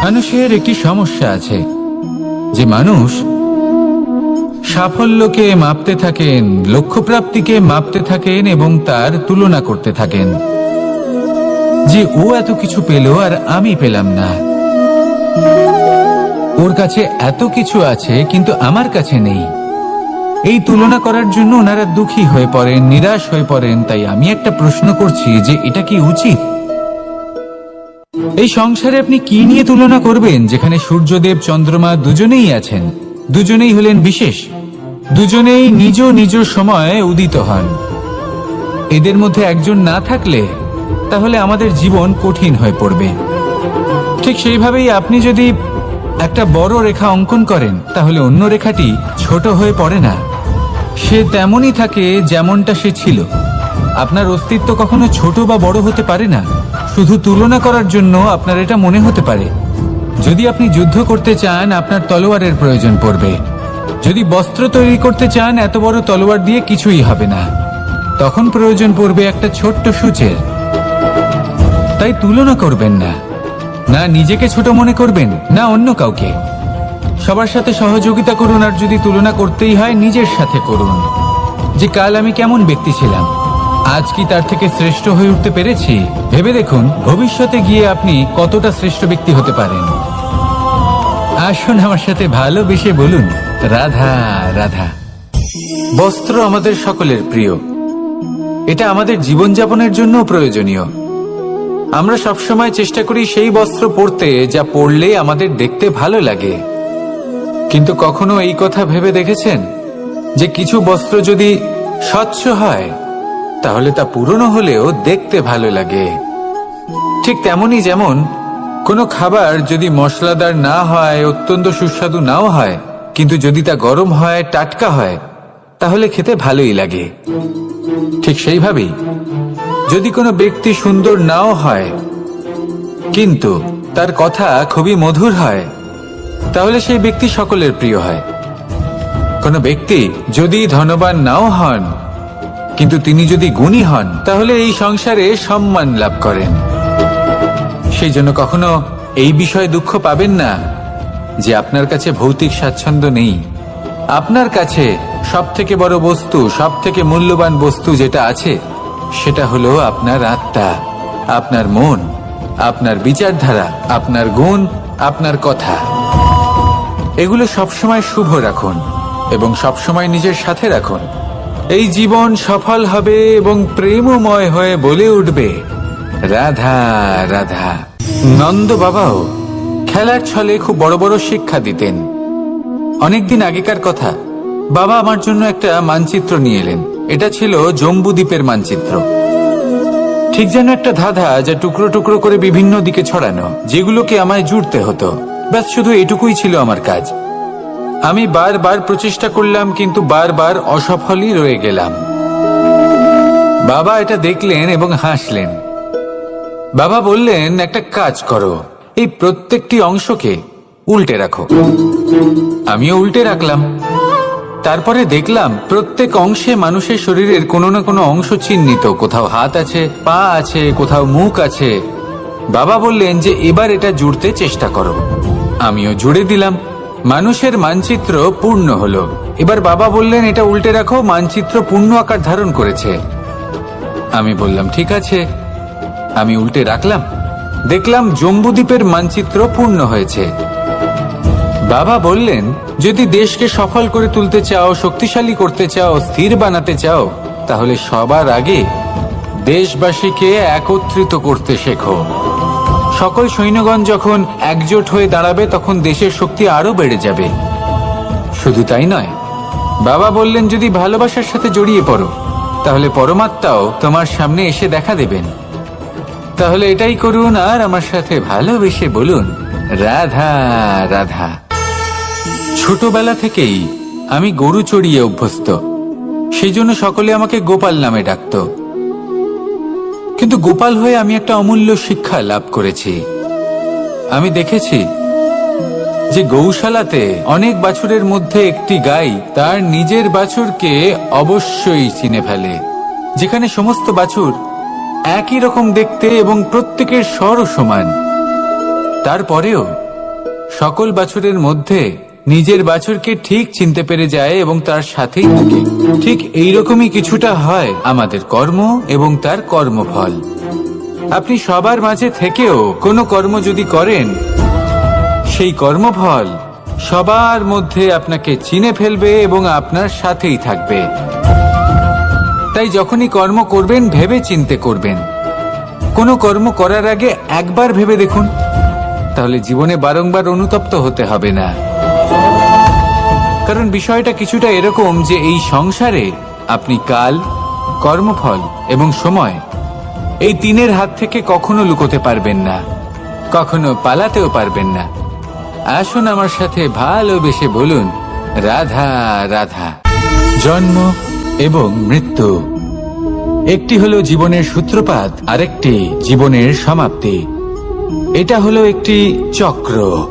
মানুষের একটি সমস্যা আছে যে মানুষ সাফল্যকে মাপতে থাকেন, লক্ষ্যপ্রাপ্তিকে মাপতে থাকেন এবং তার তুলনা করতে থাকেন যে ও এত কিছু পেল আর আমি পেলাম না, ওর কাছে এত কিছু আছে কিন্তু আমার কাছে নেই। এই তুলনা করার জন্য ওনারা দুঃখী হয়ে পড়েন, নিরাশ হয়ে পড়েন। তাই আমি একটা প্রশ্ন করছি যে এটা কি উচিত? এই সংসারে আপনি কি নিয়ে তুলনা করবেন, যেখানে সূর্যদেব চন্দ্রমা দুজনেই আছেন, দুজনেই হলেন বিশেষ, দুজনেই নিজ নিজ সময়ে উদিত হন। এদের মধ্যে একজন না থাকলে তাহলে আমাদের জীবন কঠিন হয়ে পড়বে। ঠিক সেইভাবেই আপনি যদি একটা বড় রেখা অঙ্কন করেন তাহলে অন্য রেখাটি ছোট হয়ে পড়ে না, সে তেমনই থাকে যেমনটা সে ছিল। আপনার অস্তিত্ব কখনো ছোট বা বড় হতে পারে না। শুধু তুলনা করার জন্য আপনার এটা মনে হতে পারে। যদি আপনি যুদ্ধ করতে চান আপনার তলোয়ারের প্রয়োজন পড়বে। যদি বস্ত্র তৈরি করতে চান এত বড় তলোয়ার দিয়ে কিছুই হবে না, তখন প্রয়োজন পড়বে একটা ছোট্ট সূচের। তাই তুলনা করবেন না, না নিজেকে ছোট মনে করবেন না অন্য কাউকে। সবার সাথে সহযোগিতা করুন, আর যদি তুলনা করতেই হয় নিজের সাথে করুন যে কাল আমি কেমন ব্যক্তি ছিলাম, আজ কি তার থেকে শ্রেষ্ঠ হয়ে উঠতে পেরেছি। ভেবে দেখুন ভবিষ্যতে গিয়ে আপনি কতটা শ্রেষ্ঠ ব্যক্তি হতে পারেন। আসুন আমার সাথে ভালোবেসে বলুন রাধা রাধা। বস্ত্র আমাদের সকলের প্রিয়, এটা আমাদের জীবনযাপনের জন্য প্রয়োজনীয়। আমরা সবসময় চেষ্টা করি সেই বস্ত্র পরতে যা পরলে আমাদের দেখতে ভালো লাগে। কিন্তু কখনো এই কথা ভেবে দেখেছেন যে কিছু বস্ত্র যদি স্বচ্ছ হয় তাহলে তা পুরনো হলেও দেখতে ভালো লাগে। ঠিক তেমনি যেমন কোনো খাবার যদি মশলাদার না হয়, অত্যন্ত সুস্বাদু নাও হয়, কিন্তু যদি তা গরম হয়, টাটকা হয়, তাহলে খেতে ভালোই লাগে। ঠিক সেইভাবেই যদি কোনো ব্যক্তি সুন্দর নাও হয় কিন্তু তার কথা খুবই মধুর হয়, তাহলে সেই ব্যক্তি সকলের প্রিয় হয়। কোনো ব্যক্তি যদি ধনবান নাও হন কিন্তু তিনি যদি গুণী হন তাহলে এই সংসারে সম্মান লাভ করেন। সেই জন্য কখনো এই বিষয়ে দুঃখ পাবেন না যে আপনার কাছে ভৌতিক স্বাচ্ছন্দ্য নেই। আপনার কাছে সব থেকে বড় বস্তু, সব থেকে মূল্যবান বস্তু যেটা আছে সেটা হলো আপনার আত্মা, আপনার মন, আপনার বিচারধারা, আপনার গুণ, আপনার কথা। এগুলো সবসময় শুভ রাখুন এবং সবসময় নিজের সাথে রাখুন। এই জীবন সফল হবে এবং প্রেমময় হয়ে বলে উঠবে রাধা রাধা। নন্দ বাবাও খেলার ছলে খুব বড় বড় শিক্ষা দিতেন। অনেকদিন আগেকার কথা, বাবা আমার জন্য একটা মানচিত্র নিয়ে এলেন। এটা ছিল জম্বু দ্বীপের মানচিত্র, ঠিক যেন একটা ধাঁধা যা টুকরো টুকরো করে বিভিন্ন দিকে ছড়ানো, যেগুলোকে আমায় জুড়তে হতো। ব্যাস শুধু এটুকুই ছিল আমার কাজ। আমি বারবার প্রচেষ্টা করলাম কিন্তু বারবার অসফলই রয়ে গেলাম। বাবা এটা দেখলেন এবং হাসলেন। বাবা বললেন, একটা কাজ করো, এই প্রত্যেকটি অংশকে উল্টে রাখো। আমিও উল্টে রাখলাম। তারপরে দেখলাম প্রত্যেক অংশে মানুষের শরীরের কোনো না কোনো অংশ চিহ্নিত। কোথাও হাত আছে, পা আছে, কোথাও মুখ আছে। বাবা বললেন যে এবার এটা জুড়তে চেষ্টা করো। আমিও জুড়ে দিলাম। মানুষের মানচিত্র পূর্ণ হলো। এবার বাবা বললেন এটা উল্টে রাখো, মানচিত্র পূর্ণ আকার ধারণ করেছে। আমি বললাম ঠিক আছে। আমি উল্টে রাখলাম, দেখলাম জম্বুদ্বীপের মানচিত্র পূর্ণ হয়েছে। বাবা বললেন যদি দেশকে সফল করে তুলতে চাও, শক্তিশালী করতে চাও, স্থির বানাতে চাও, তাহলে সবার আগে দেশবাসীকে একত্রিত করতে শেখো। সকল সৈন্যগণ যখন একজোট হয়ে দাঁড়াবে তখন দেশের শক্তি আরো বেড়ে যাবে। শুধু তাই নয়, বাবা বললেন যদি ভালোবাসার সাথে জড়িয়ে পড়ো তাহলে পরমাত্মাও তোমার সামনে এসে দেখা দেবেন। তাহলে এটাই করুন আর আমার সাথে ভালোবেসে বলুন রাধা রাধা। ছোটবেলা থেকেই আমি গরু চড়িয়ে অভ্যস্ত, সেই জন্য সকলে আমাকে গোপাল নামে ডাকত। কিন্তু গোপাল হয়ে আমি একটা অমূল্য শিক্ষা লাভ করেছি। আমি দেখেছি যে গৌশালাতে অনেক বাছুরের মধ্যে একটি গাই তার নিজের বাছুরকে অবশ্যই চিনে ফেলে। যেখানে সমস্ত বাছুর একই রকম দেখতে এবং প্রত্যেকের স্বরও সমান, তারপরেও সকল বাছুরের মধ্যে নিজের বাছুরকে ঠিক চিনতে পেরে যায় এবং তার সাথেই থাকে। ঠিক এইরকমই কিছুটা হয় আমাদের কর্ম এবং তার কর্মফল। আপনি সবার মাঝে থেকেও কোনো কর্ম যদি করেন, সেই কর্মফল সবার মধ্যে আপনাকে চিনে ফেলবে এবং আপনার সাথেই থাকবে। তাই যখনই কর্ম করবেন ভেবে চিন্তে করবেন। কোনো কর্ম করার আগে একবার ভেবে দেখুন, তাহলে জীবনে বারংবার অনুতপ্ত হতে হবে না। কারণ বিষয়টা কিছুটা এরকম যে এই সংসারে আপনি কাল, কর্মফল এবং সময়, এই তিনের হাত থেকে কখনো লুকোতে পারবেন না, কখনো পালাতেও পারবেন না। আসুন আমার সাথে ভালোবেসে বলুন, রাধা রাধা। জন্ম এবং মৃত্যু, একটি হলো জীবনের সূত্রপাত, আরেকটি জীবনের সমাপ্তি। এটা হলো একটি চক্র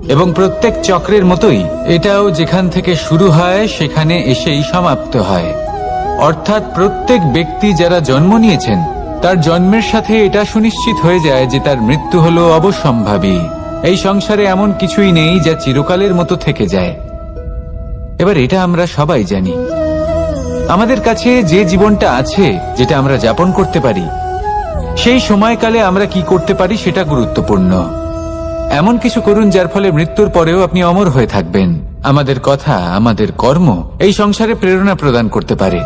এবং প্রত্যেক চক্রের মতোই এটাও যেখান থেকে শুরু হয় সেখানে এসেই সমাপ্ত হয়। অর্থাৎ প্রত্যেক ব্যক্তি যারা জন্ম নিয়েছেন তার জন্মের সাথে এটা সুনিশ্চিত হয়ে যায় যে তার মৃত্যু হলো অবশ্যম্ভাবী। এই সংসারে এমন কিছুই নেই যা চিরকালের মতো থেকে যায়। এবার এটা আমরা সবাই জানি। আমাদের কাছে যে জীবনটা আছে, যেটা আমরা যাপন করতে পারি, সেই সময়কালে আমরা কি করতে পারি সেটা গুরুত্বপূর্ণ। এমন কিছু করুন যার ফলে মৃত্যুর পরেও আপনি অমর হয়ে থাকবেন। আমাদের কথা, আমাদের কর্ম এই সংসারে প্রেরণা প্রদান করতে পারে।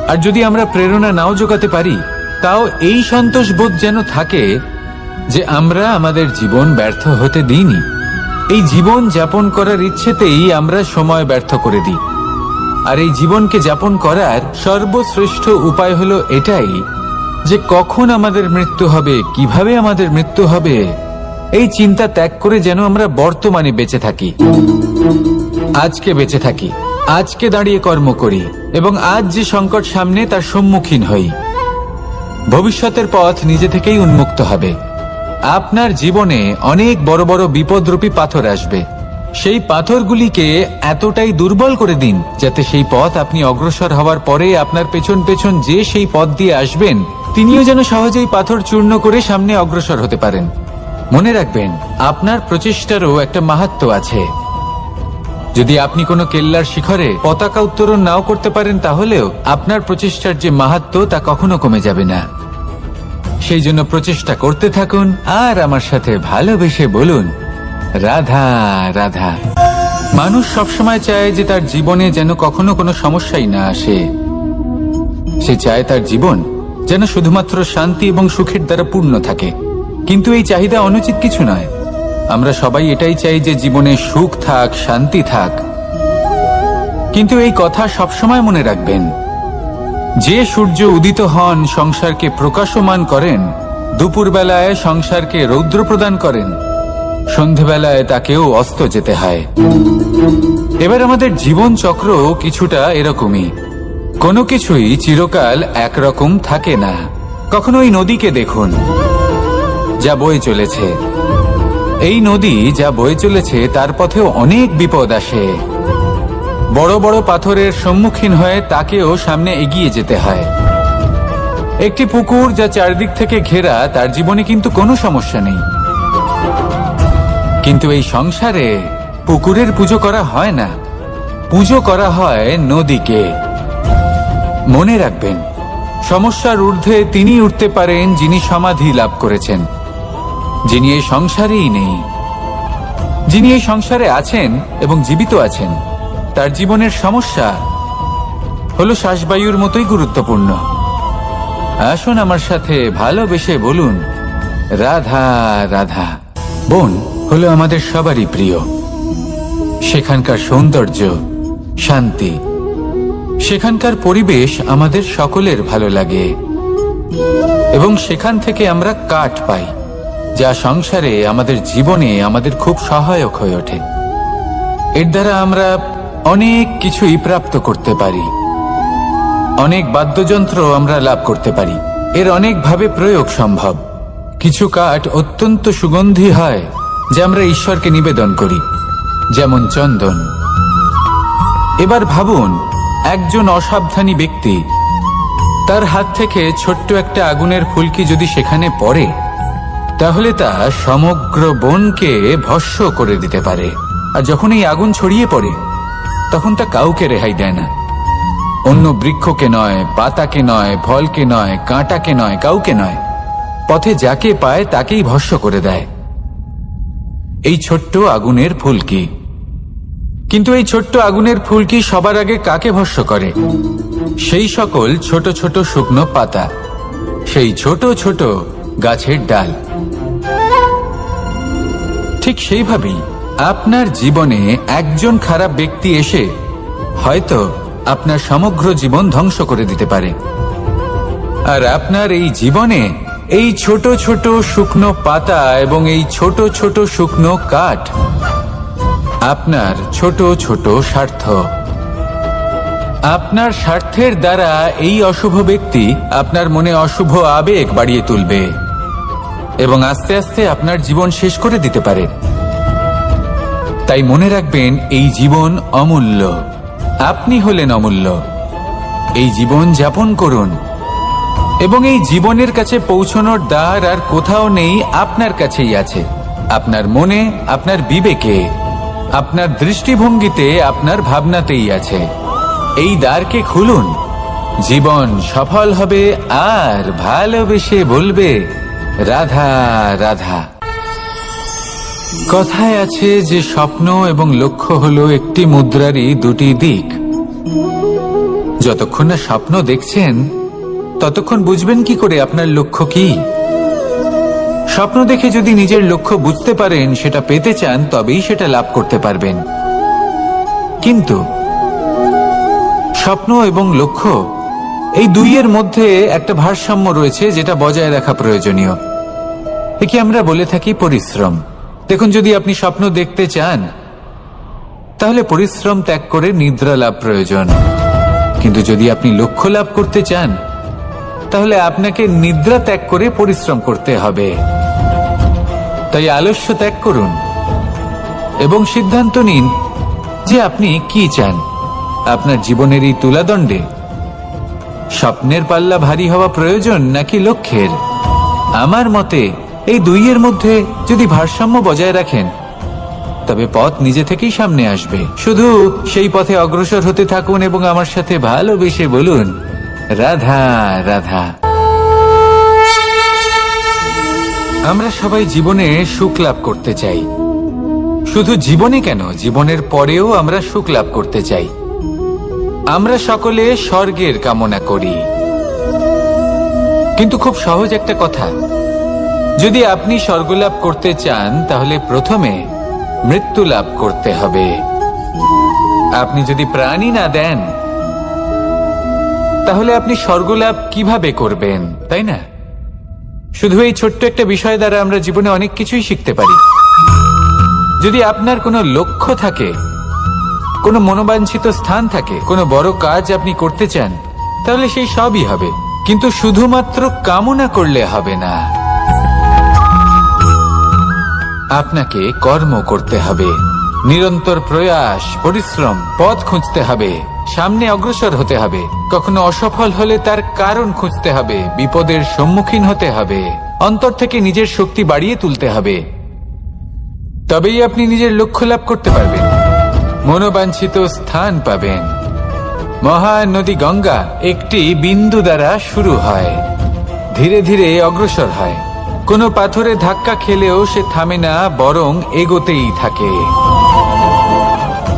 আর যদি আমরা প্রেরণা নাও জোগাতে পারি, তাও এই সন্তোষ বোধ যেন থাকে যে আমরা আমাদের জীবন ব্যর্থ হতে দিইনি। এই জীবন যাপন করার ইচ্ছেতেই আমরা সময় ব্যর্থ করে দিই। আর এই জীবনকে যাপন করার সর্বশ্রেষ্ঠ উপায় হলো এটাই যে কখন আমাদের মৃত্যু হবে, কিভাবে আমাদের মৃত্যু হবে, এই চিন্তা ত্যাগ করে যেন আমরা বর্তমানে বেঁচে থাকি, আজকে বেঁচে থাকি, আজকে দাঁড়িয়ে কর্ম করি এবং আজ যে সংকট সামনে তার সম্মুখীন হই। ভবিষ্যতের পথ নিজে থেকেই উন্মুক্ত হবে। আপনার জীবনে অনেক বড় বড় বিপদরূপী পাথর আসবে। সেই পাথরগুলিকে এতটাই দুর্বল করে দিন যাতে সেই পথ আপনি অগ্রসর হওয়ার পরে আপনার পেছন পেছন যে সেই পথ দিয়ে আসবেন তিনিও যেন সহজেই পাথর চূর্ণ করে সামনে অগ্রসর হতে পারেন। মনে রাখবেন, আপনার প্রচেষ্টারও একটা মাহাত্ম্য আছে। যদি আপনি কোনো কেল্লার শিখরে পতাকা উত্তোলন নাও করতে পারেন, তাহলেও আপনার প্রচেষ্টার যে মাহাত্ম্য তা কখনো কমে যাবে না। সেই জন্য প্রচেষ্টা করতে থাকুন আর আমার সাথে ভালোবেসে বলুন, রাধা রাধা। মানুষ সবসময় চায় যে তার জীবনে যেন কখনো কোনো সমস্যাই না আসে। সে চায় তার জীবন যেন শুধুমাত্র শান্তি এবং সুখের দ্বারা পূর্ণ থাকে। কিন্তু এই চাহিদা অনুচিত কিছু নয়। আমরা সবাই এটাই চাই যে জীবনে সুখ থাক, শান্তি থাক। কিন্তু এই কথা সবসময় মনে রাখবেন, যে সূর্য উদিত হন সংসারকে প্রকাশমান করেন, দুপুরবেলায় সংসারকে রৌদ্র প্রদান করেন, সন্ধেবেলায় তাকেও অস্ত যেতে হয়। এবার আমাদের জীবন চক্র কিছুটা এরকমই। কোনো কিছুই চিরকাল একরকম থাকে না। কখনো এই নদীকে দেখুন যা বয়ে চলেছে। এই নদী যা বয়ে চলেছে তার পথেও অনেক বিপদ আসে। বড় বড় পাথরের সম্মুখীন হয়ে তাকেও সামনে এগিয়ে যেতে হয়। একটি পুকুর যা চারদিক থেকে ঘেরা, তার জীবনে কিন্তু কোনো সমস্যা নেই। কিন্তু এই সংসারে পুকুরের পুজো করা হয় না, পুজো করা হয় নদীকে। মনে রাখবেন, সমস্যার ঊর্ধ্বে তিনি উঠতে পারেন যিনি সমাধি লাভ করেছেন, যিনি এই সংসারেই নেই। যিনি এই সংসারে আছেন এবং জীবিত আছেন, তার জীবনের সমস্যা হলো শ্বাসবায়ুর মতোই গুরুত্বপূর্ণ। আসুন আমার সাথে ভালোবেসে বলুন, রাধা রাধা। বন হলো আমাদের সবারই প্রিয়। সেখানকার সৌন্দর্য, শান্তি, সেখানকার পরিবেশ আমাদের সকলের ভালো লাগে এবং সেখান থেকে আমরা কাঠ পাই, যা সংসারে আমাদের জীবনে আমাদের খুব সহায়ক হয়ে ওঠে। এর দ্বারা আমরা অনেক কিছুই প্রাপ্ত করতে পারি। অনেক বাদ্যযন্ত্র আমরা লাভ করতে পারি। এর অনেকভাবে প্রয়োগ সম্ভব। কিছু কাঠ অত্যন্ত সুগন্ধি হয় যা আমরা ঈশ্বরকে নিবেদন করি, যেমন চন্দন। এবার ভাবুন, একজন অসাবধানী ব্যক্তি, তার হাত থেকে ছোট্ট একটা আগুনের ফুলকি যদি সেখানে পড়ে, তাহলে তা সমগ্র বনকে ভস্ম করে দিতে পারে। আর যখন এই আগুন ছড়িয়ে পড়ে তখন তা কাউকে রেহাই দেয় না। অন্য বৃক্ষকে নয়, পাতাকে নয়, ফলকে নয়, কাঁটাকে নয়, কাউকে নয়, পথে যাকে পায় তাকেই ভস্ম করে দেয়। এই ছোট্ট আগুনের ফুলকি। কিন্তু এই ছোট্ট আগুনের ফুলকি সবার আগে কাকে ভস্ম করে? সেই সকল ছোট ছোট শুকনো পাতা, সেই ছোট ছোট গাছের ডাল। ঠিক সেইভাবেই আপনার জীবনে একজন খারাপ ব্যক্তি এসে হয়তো আপনার সমগ্র জীবন ধ্বংস করে দিতে পারে। আর আপনার এই জীবনে এই ছোট ছোট শুকনো পাতা এবং এই ছোট ছোট শুকনো কাঠ আপনার ছোট ছোট স্বার্থ। আপনার স্বার্থের দ্বারা এই অশুভ ব্যক্তি আপনার মনে অশুভ আবেগ বাড়িয়ে তুলবে এবং আস্তে আস্তে আপনার জীবন শেষ করে দিতে পারে। তাই মনে রাখবেন, এই জীবন অমূল্য। আপনি হলেন অমূল্য। এই জীবন যাপন করুন এবং এই জীবনের কাছে পৌঁছানোর দ্বার আর কোথাও নেই, আপনার কাছেই আছে। আপনার মনে, আপনার বিবেকে, আপনার দৃষ্টিভঙ্গিতে, আপনার ভাবনাতেই আছে। এই দ্বারকে খুলুন। জীবন সফল হবে আর ভালোবেসে বলবে, রাধা রাধা। কথায় আছে যে স্বপ্ন এবং লক্ষ্য হলো একটি মুদ্রারই দুটি দিক। যতক্ষণ না স্বপ্ন দেখছেন ততক্ষণ বুঝবেন কি করে আপনার লক্ষ্য কি? স্বপ্ন দেখে যদি নিজের লক্ষ্য বুঝতে পারেন, সেটা পেতে চান, তবেই সেটা লাভ করতে পারবেন। কিন্তু স্বপ্ন এবং লক্ষ্য, এই দুইয়ের মধ্যে একটা ভারসাম্য রয়েছে যেটা বজায় রাখা প্রয়োজনীয়। একে আমরা বলে থাকি পরিশ্রম। দেখুন, যদি আপনি স্বপ্ন দেখতে চান তাহলে পরিশ্রম ত্যাগ করে নিদ্রা লাভ প্রয়োজন। কিন্তু যদি আপনি লক্ষ্য লাভ করতে চান তাহলে আপনাকে নিদ্রা ত্যাগ করে পরিশ্রম করতে হবে। তাই আলস্য ত্যাগ করুন এবং সিদ্ধান্ত নিন যে আপনি কি চান। আপনার জীবনের এই তুলাদণ্ডে স্বপ্নের পাল্লা ভারী হওয়া প্রয়োজন নাকি লক্ষ্যের? আমার মতে এই দুইয়ের মধ্যে যদি ভারসাম্য বজায় রাখেন তবে পথ নিজে থেকেই সামনে আসবে। শুধু সেই পথে অগ্রসর হতে থাকুন এবং আমার সাথে ভালোবেসে বলুন, রাধা রাধা। আমরা সবাই জীবনে সুখ লাভ করতে চাই। শুধু জীবনে কেন, জীবনের পরেও আমরা সুখ লাভ করতে চাই। আমরা সকলে স্বর্গের কামনা করি। কিন্তু খুব সহজ একটা কথা, যদি আপনি স্বর্গ লাভ করতে চান তাহলে প্রথমে মৃত্যু লাভ করতে হবে। আপনি যদি প্রাণই না দেন তাহলে আপনি স্বর্গ লাভ কিভাবে করবেন, তাই না? শুধু এই ছোট্ট একটা বিষয় দ্বারা আমরা জীবনে অনেক কিছুই শিখতে পারি। যদি আপনার কোনো লক্ষ্য থাকে, কোনো মনোবাঞ্ছিত স্থান থাকে, কোনো বড় কাজ আপনি করতে চান, তাহলে সেই সবই হবে। কিন্তু শুধুমাত্র কামনা করলে হবে না, আপনাকে কর্ম করতে হবে। নিরন্তর প্রয়াস, পরিশ্রম, পথ খুঁজতে হবে, সামনে অগ্রসর হতে হবে। কখনো অসফল হলে তার কারণ খুঁজতে হবে, বিপদের সম্মুখীন হতে হবে, অন্তর থেকে নিজের শক্তি বাড়িয়ে তুলতে হবে। তবেই আপনি নিজের লক্ষ্য লাভ করতে পারবেন, মনোবাঞ্ছিত স্থান পাবেন। মহান নদী গঙ্গা একটি বিন্দু দ্বারা শুরু হয়, ধীরে ধীরে অগ্রসর হয়। কোনো পাথরে ধাক্কা খেলেও সে থামে না, বরং এগোতেই থাকে।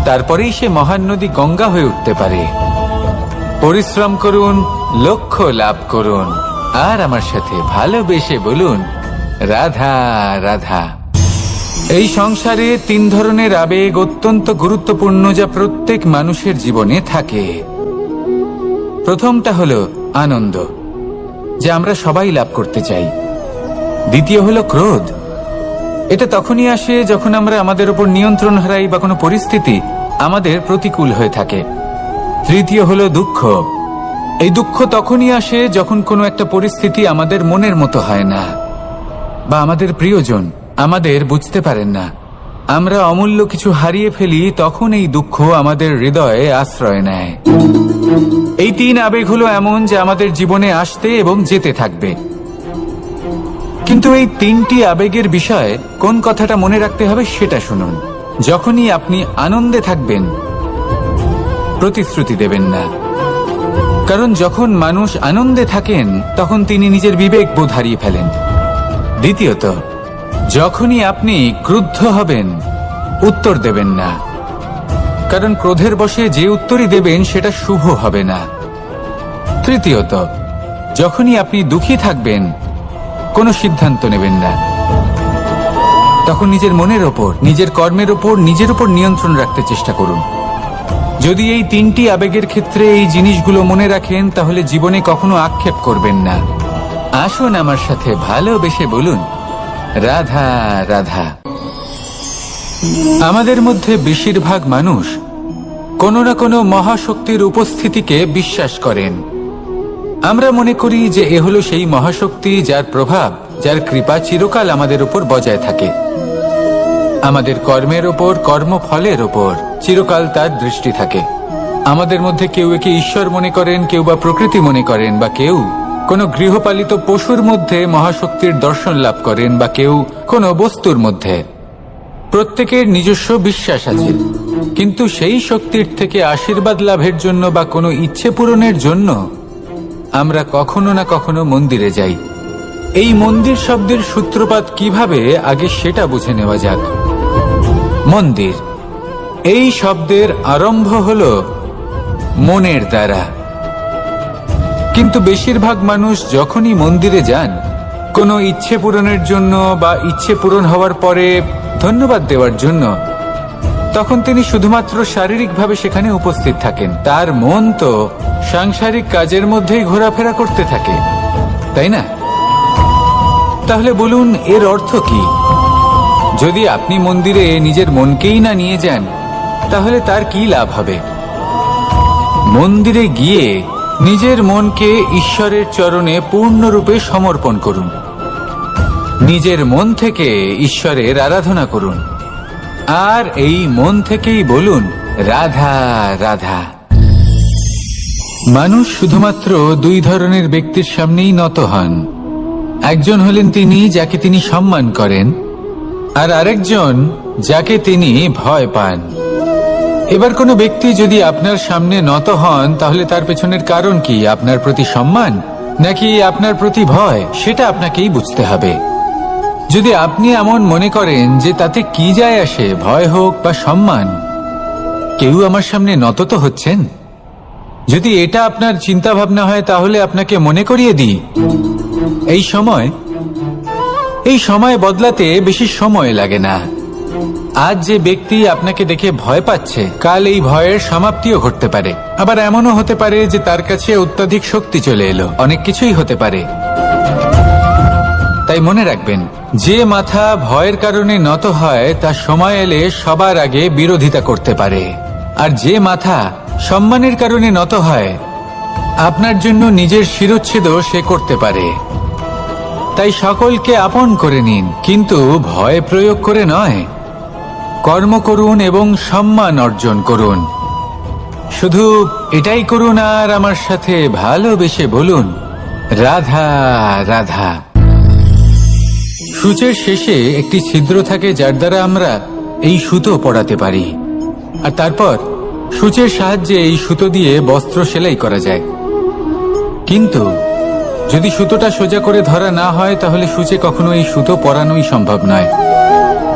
তারপরেই সে মহান নদী গঙ্গা হয়ে উঠতে পারে। পরিশ্রম করুন, লক্ষ্য লাভ করুন, আর আমার সাথে ভালোবেসে বলুন, রাধা রাধা। এই সংসারে তিন ধরনের আবেগ অত্যন্ত গুরুত্বপূর্ণ, যা প্রত্যেক মানুষের জীবনে থাকে। প্রথমটা হলো আনন্দ, যা আমরা সবাই লাভ করতে চাই। দ্বিতীয় হলো ক্রোধ। এটা তখনই আসে যখন আমরা আমাদের উপর নিয়ন্ত্রণ হারাই বা কোনো পরিস্থিতি আমাদের প্রতিকূল হয়ে থাকে। তৃতীয় হলো দুঃখ। এই দুঃখ তখনই আসে যখন কোনো একটা পরিস্থিতি আমাদের মনের মতো হয় না, বা আমাদের প্রিয়জন আমাদের বুঝতে পারেন না। আমরা অমূল্য কিছু হারিয়ে ফেলি, তখন এই দুঃখ আমাদের হৃদয়ে আশ্রয় নেয়। এই তিন আবেগ হলো এমন যে আমাদের জীবনে আসতে এবং যেতে থাকবে। কিন্তু এই তিনটি আবেগের বিষয়ে কোন কথাটা মনে রাখতে হবে সেটা শুনুন। যখনই আপনি আনন্দে থাকবেন, প্রতিশ্রুতি দেবেন না, কারণ যখন মানুষ আনন্দে থাকেন তখন তিনি নিজের বিবেক বোধ হারিয়ে ফেলেন। দ্বিতীয়ত, যখনই আপনি ক্রুদ্ধ হবেন, উত্তর দেবেন না, কারণ ক্রোধের বশে যে উত্তরই দেবেন সেটা শুভ হবে না। তৃতীয়ত, যখনই আপনি দুঃখী থাকবেন, কোনো সিদ্ধান্ত নেবেন না, তখন নিজের মনের ওপর, নিজের কর্মের ওপর, নিজের উপর নিয়ন্ত্রণ রাখতে চেষ্টা করুন। যদি এই তিনটি আবেগের ক্ষেত্রে এই জিনিসগুলো মনে রাখেন, তাহলে জীবনে কখনো আক্ষেপ করবেন না। আসুন আমার সাথে ভালোবেসে বলুন, রাধা রাধা। আমাদের মধ্যে বেশিরভাগ মানুষ কোনো না কোনো মহাশক্তির উপস্থিতিকে বিশ্বাস করেন। আমরা মনে করি যে এ হলো সেই মহাশক্তি যার প্রভাব, যার কৃপা চিরকাল আমাদের উপর বজায় থাকে। আমাদের কর্মের ওপর, কর্মফলের ওপর চিরকাল তার দৃষ্টি থাকে। আমাদের মধ্যে কেউ একে ঈশ্বর মনে করেন, কেউ বা প্রকৃতি মনে করেন, বা কেউ কোনো গৃহপালিত পশুর মধ্যে মহাশক্তির দর্শন লাভ করেন, বা কেউ কোনো বস্তুর মধ্যে। প্রত্যেকের নিজস্ব বিশ্বাস আছে, কিন্তু সেই শক্তির থেকে আশীর্বাদ লাভের জন্য বা কোনো ইচ্ছে পূরণের জন্য আমরা কখনো না কখনো মন্দিরে যাই। এই মন্দির শব্দের সূত্রপাত কিভাবে, আগে সেটা বুঝে নেওয়া যাক। মন্দির এই শব্দের আরম্ভ হল মনের দ্বারা, কিন্তু বেশিরভাগ মানুষ যখনই মন্দিরে যান কোনো ইচ্ছে পূরণের জন্য বা ইচ্ছে পূরণ হওয়ার পরে ধন্যবাদ দেওয়ার জন্য, তখন তিনি শুধুমাত্র শারীরিকভাবে সেখানে উপস্থিত থাকেন। তার মন তো সাংসারিক কাজের মধ্যেই ঘোরাফেরা করতে থাকে, তাই না? তাহলে বলুন, এর অর্থ কি? যদি আপনি মন্দিরে নিজের মনকেই না নিয়ে যান, তাহলে তার কি লাভ হবে? মন্দিরে গিয়ে নিজের মনকে ঈশ্বরের চরণে পূর্ণরূপে সমর্পণ করুন। নিজের মন থেকে ঈশ্বরের আরাধনা করুন, আর এই মন থেকেই বলুন, রাধা রাধা। মানুষ শুধুমাত্র দুই ধরনের ব্যক্তির সামনেই নত হন। একজন হলেন তিনি যাকে তিনি সম্মান করেন, আর আরেকজন যাকে তিনি ভয় পান। এবার কোনো ব্যক্তি যদি আপনার সামনে নত হন, তাহলে তার পেছনের কারণ কি? আপনার প্রতি সম্মান নাকি আপনার প্রতি ভয়? সেটা আপনাকেই বুঝতে হবে। যদি আপনি এমন মনে করেন যে তাতে কি যায় আসে, ভয় হোক বা সম্মান, কেউ আমার সামনে নত তো হচ্ছেন, যদি এটা আপনার চিন্তা ভাবনা হয়, তাহলে আপনাকে মনে করিয়ে দিই, এই সময় বদলাতে বেশি সময় লাগে না। আজ যে ব্যক্তি আপনাকে দেখে ভয় পাচ্ছে, কাল এই ভয়ের সমাপ্তিও ঘটতে পারে। আবার এমনও হতে পারে যে তার কাছে অত্যধিক শক্তি চলে এলো। অনেক কিছুই হতে পারে। তাই মনে রাখবেন, যে মাথা ভয়ের কারণে নত হয় তা সময় এলে সবার আগে বিরোধিতা করতে পারে, আর যে মাথা সম্মানের কারণে নত হয়, আপনার জন্য নিজের শিরচ্ছেদও সে করতে পারে। তাই সকলকে আপন করে নিন, কিন্তু ভয় প্রয়োগ করে নয়। কর্ম করুন এবং সম্মান অর্জন করুন। শুধু এটাই করুন, আর আমার সাথে ভালোবেসে বলুন, রাধা রাধা। সূচের শেষে একটি ছিদ্র থাকে, যার দ্বারা আমরা এই সুতো পরাতে পারি, আর তারপর সূচের সাহায্যে এই সুতো দিয়ে বস্ত্র সেলাই করা যায়। কিন্তু যদি সুতোটা সোজা করে ধরা না হয়, তাহলে সূচে কখনো এই সুতো পরানোই সম্ভব নয়।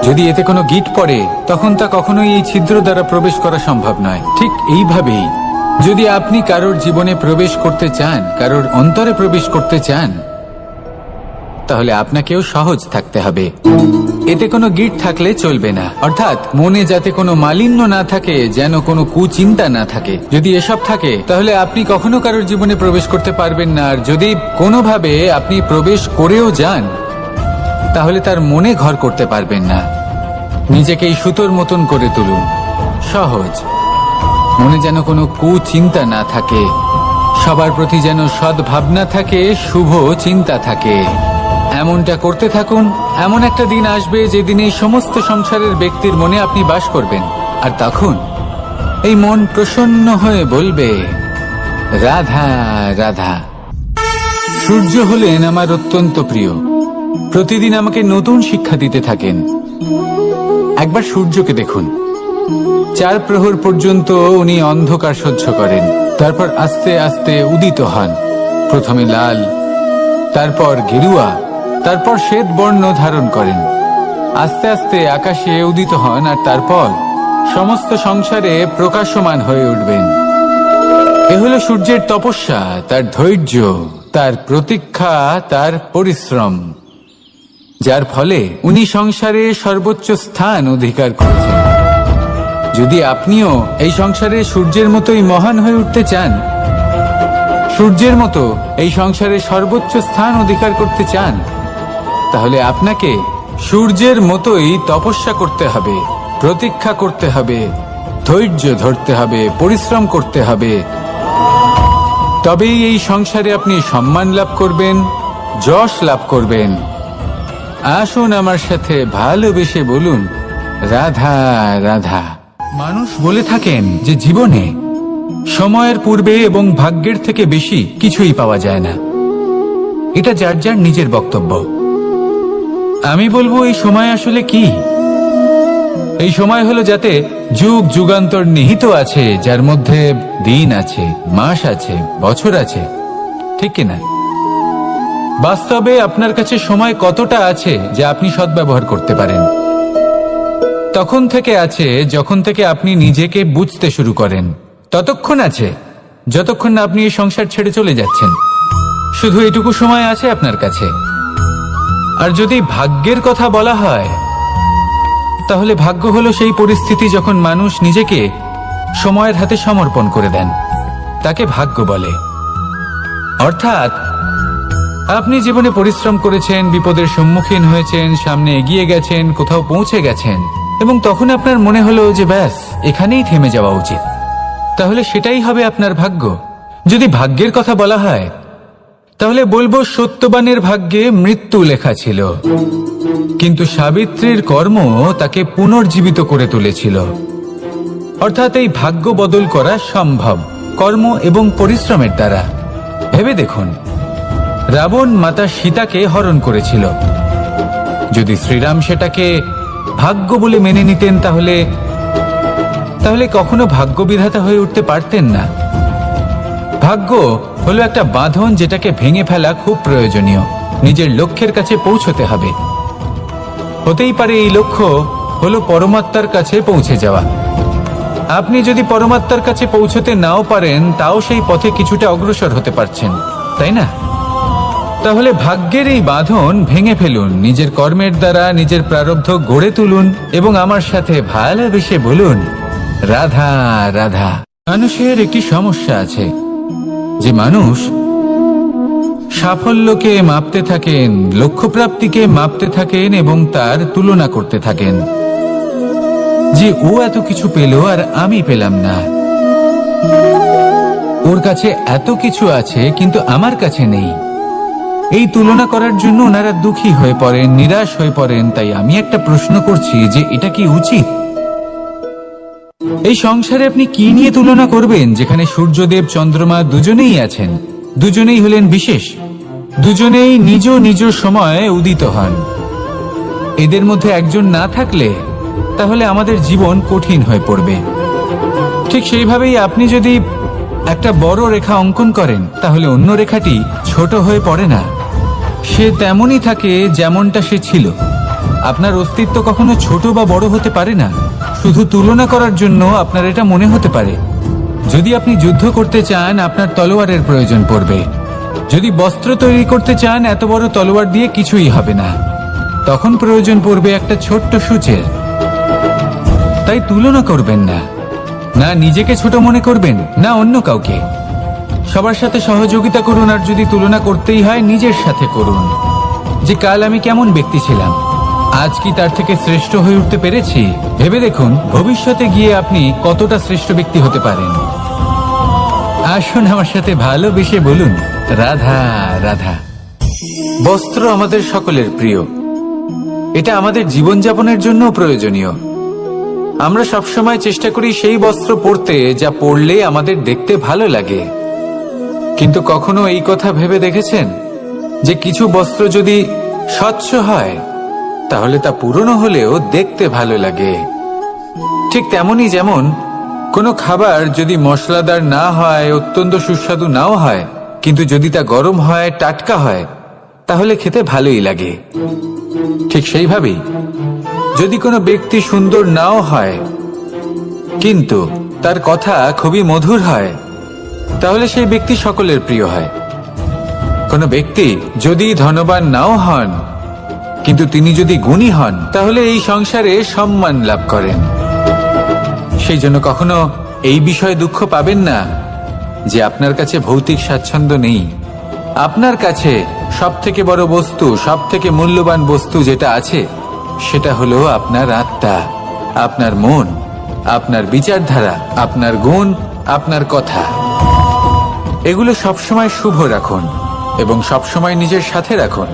যদি এতে কোনো গিঁট পড়ে, তখন তা কখনোই এই ছিদ্র দ্বারা প্রবেশ করা সম্ভব নয়। ঠিক এইভাবেই যদি আপনি কারোর জীবনে প্রবেশ করতে চান, কারোর অন্তরে প্রবেশ করতে চান, তাহলে আপনাকেও সহজ থাকতে হবে। এতে কোনো গিঁট থাকলে চলবে না, অর্থাৎ মনে যাতে কোনো মালিন্য না থাকে, যেন কোনো কুচিন্তা না থাকে। যদি এসব থাকে, তাহলে আপনি কখনো কারোর জীবনে প্রবেশ করতে পারবেন না। আর যদি কোনোভাবে আপনি প্রবেশ করেও যান, তাহলে তার মনে ঘর করতে পারবেন না। নিজেকে এই সুতোর মতন করে তুলুন, সহজ। মনে যেন কোনো কুচিন্তা না থাকে, সবার প্রতি যেন সদ্ভাবনা থাকে, শুভ চিন্তা থাকে। এমনটা করতে থাকুন। এমন একটা দিন আসবে যেদিন এই সমস্ত সংসারের ব্যক্তির মনে আপনি বাস করবেন, আর তখন এই মন প্রসন্ন হয়ে বলবে, রাধা রাধা। সূর্য হলেন আমার অত্যন্ত প্রিয়। প্রতিদিন আমাকে নতুন শিক্ষা দিতে থাকেন। একবার সূর্যকে দেখুন, 4 প্রহর পর্যন্ত উনি অন্ধকার সহ্য করেন, তারপর আস্তে আস্তে উদিত হন। প্রথমে লাল, তারপর গেরুয়া, তারপর শ্বেত বর্ণ ধারণ করেন। আস্তে আস্তে আকাশে উদিত হন আর তারপর সমস্ত সংসারে প্রকাশমান হয়ে উঠবেন। এ হলো সূর্যের তপস্যা, তার ধৈর্য, তার প্রতীক্ষা, তার পরিশ্রম, যার ফলে উনি সংসারে সর্বোচ্চ স্থান অধিকার করেছেন। যদি আপনিও এই সংসারে সূর্যের মতোই মহান হয়ে উঠতে চান, সূর্যের মতো এই সংসারে সর্বোচ্চ স্থান অধিকার করতে চান, তাহলে আপনাকে সূর্যের মতোই তপস্যা করতে হবে, প্রতীক্ষা করতে হবে, ধৈর্য ধরতে হবে, পরিশ্রম করতে হবে। তবেই এই সংসারে আপনি সম্মান লাভ করবেন, যশ লাভ করবেন। আসুন আমার সাথে ভালোবেসে বলুন, রাধা রাধা। মানুষ বলে থাকেন যে জীবনে সময়ের পূর্বে এবং ভাগ্যের থেকে বেশি কিছুই পাওয়া যায় না। এটা যার যার নিজের বক্তব্য। আমি বলবো এই সময় আসলে কি? এই সময় হলো যাতে যুগ যুগান্তর নিহিত আছে, যার মধ্যে দিন আছে, মাস আছে, বছর আছে, ঠিক কিনা? বাস্তবে আপনার কাছে সময় কতটা আছে যা আপনি সদ্ব্যবহার করতে পারেন? তখন থেকে আছে যখন থেকে আপনি নিজেকে বুঝতে শুরু করেন। ততক্ষণ আছে যতক্ষণ না আপনি এই সংসার ছেড়ে চলে যাচ্ছেন। শুধু এটুকু সময় আছে আপনার কাছে। আর যদি ভাগ্যের কথা বলা হয়, তাহলে ভাগ্য হলো সেই পরিস্থিতি যখন মানুষ নিজেকে সময়ের হাতে সমর্পণ করে দেন, তাকে ভাগ্য বলে। অর্থাৎ আপনি জীবনে পরিশ্রম করেছেন, বিপদের সম্মুখীন হয়েছেন, সামনে এগিয়ে গেছেন, কোথাও পৌঁছে গেছেন, এবং তখন আপনার মনে হলো যে ব্যাস এখানেই থেমে যাওয়া উচিত। তাহলে সেটাই হবে আপনার ভাগ্য। যদি ভাগ্যের কথা বলা হয়, তাহলে বলবো সত্যবানের ভাগ্যে মৃত্যু লেখা ছিল, কিন্তু সাবিত্রীর কর্ম তাকে পুনর্জীবিত করে তুলেছিল। অর্থাৎ এই ভাগ্য বদল করা সম্ভব কর্ম এবং পরিশ্রমের দ্বারা। ভেবে দেখুন, রাবণ মাতা সীতাকে হরণ করেছিল। যদি শ্রীরাম সেটাকে ভাগ্য বলে মেনে নিতেন, তাহলে কখনো ভাগ্য বিধাতা হয়ে উঠতে পারতেন না। ভাগ্য হলো একটা বাঁধন যেটাকে ভেঙে ফেলা খুব প্রয়োজনীয়। নিজের লক্ষ্যের কাছে পৌঁছতে হবে। হতেই পারে এই লক্ষ্য হলো পরমাত্মার কাছে পৌঁছে যাওয়া। আপনি যদি পরমাত্মার কাছে পৌঁছতে নাও পারেন, তাও সেই পথে কিছুটা অগ্রসর হতে পারছেন, তাই না? তাহলে ভাগ্যের এই বাঁধন ভেঙে ফেলুন, নিজের কর্মের দ্বারা নিজের প্রারব্ধ গড়ে তুলুন এবং আমার সাথে ভালোবেসে বলুন, রাধা রাধা। মানুষের একটি সমস্যা আছে যে মানুষ সাফল্যকে মাপতে থাকেন, লক্ষ্যপ্রাপ্তিকে মাপতে থাকেন এবং তার তুলনা করতে থাকেন যে ও এত কিছু পেল আর আমি পেলাম না, ওর কাছে এত কিছু আছে কিন্তু আমার কাছে নেই। এই তুলনা করার জন্য ওনারা দুঃখী হয়ে পড়েন, নিরাশ হয়ে পড়েন। তাই আমি একটা প্রশ্ন করছি যে এটা কি উচিত? এই সংসারে আপনি কি নিয়ে তুলনা করবেন, যেখানে সূর্যদেব চন্দ্রমা দুজনেই আছেন, দুজনেই হলেন বিশেষ, দুজনেই নিজ নিজ সময়ে উদিত হন। এদের মধ্যে একজন না থাকলে তাহলে আমাদের জীবন কঠিন হয়ে পড়বে। ঠিক সেইভাবেই আপনি যদি একটা বড় রেখা অঙ্কন করেন, তাহলে অন্য রেখাটি ছোট হয়ে পড়ে না, সে তেমনই থাকে যেমনটা সে ছিল। আপনার অস্তিত্ব কখনো ছোট বা বড় হতে পারে না। শুধু তুলনা করার জন্য আপনার এটা মনে হতে পারে। যদি আপনি যুদ্ধ করতে চান, আপনার তলোয়ারের প্রয়োজন পড়বে। যদি বস্ত্র তৈরি করতে চান, এত বড় তলোয়ার দিয়ে কিছুই হবে না, তখন প্রয়োজন পড়বে একটা ছোট্ট সূচের। তাই তুলনা করবেন না, না নিজেকে ছোট মনে করবেন, না অন্য কাউকে। সবার সাথে সহযোগিতা করুন, আর যদি তুলনা করতেই হয় নিজের সাথে করুন, যে কাল আমি কেমন ব্যক্তি ছিলাম, আজ কি তার থেকে শ্রেষ্ঠ হয়ে উঠতে পেরেছি? ভেবে দেখুন ভবিষ্যতে গিয়ে আপনি কতটা শ্রেষ্ঠ ব্যক্তি হতে পারেন। আসুন আমার সাথে ভালোবেসে বলুন, রাধা রাধা। বস্ত্র আমাদের সকলের প্রিয়, এটা আমাদের জীবনযাপনের জন্য প্রয়োজনীয়। আমরা সবসময় চেষ্টা করি সেই বস্ত্র পরতে যা পরলে আমাদের দেখতে ভালো লাগে। কিন্তু কখনো এই কথা ভেবে দেখেছেন যে কিছু বস্ত্র যদি স্বচ্ছ হয় তাহলে তা পুরনো হলেও দেখতে ভালো লাগে। ঠিক তেমনি যেমন কোনো খাবার যদি মশলাদার না হয়, অত্যন্ত সুস্বাদু নাও হয়, কিন্তু যদি তা গরম হয়, টাটকা হয়, তাহলে খেতে ভালোই লাগে। ঠিক সেইভাবেই যদি কোনো ব্যক্তি সুন্দর নাও হয় কিন্তু তার কথা খুবই মধুর হয়, তাহলে সেই ব্যক্তি সকলের প্রিয় হয়। কোনো ব্যক্তি যদি ধনবান নাও হন কিন্তু তিনি যদি গুণী হন, তাহলে এই সংসারে সম্মান লাভ করেন। সেই জন্য কখনো এই বিষয়ে দুঃখ পাবেন না যে আপনার কাছে ভৌতিক স্বাচ্ছন্দ্য নেই। আপনার কাছে সব থেকে বড় বস্তু, সব থেকে মূল্যবান বস্তু যেটা আছে, সেটা হলো আপনার আত্মা, আপনার মন, আপনার বিচারধারা, আপনার গুণ, আপনার কথা। এগুলো সবসময় শুভ রাখুন এবং সবসময় নিজের সাথে রাখুন।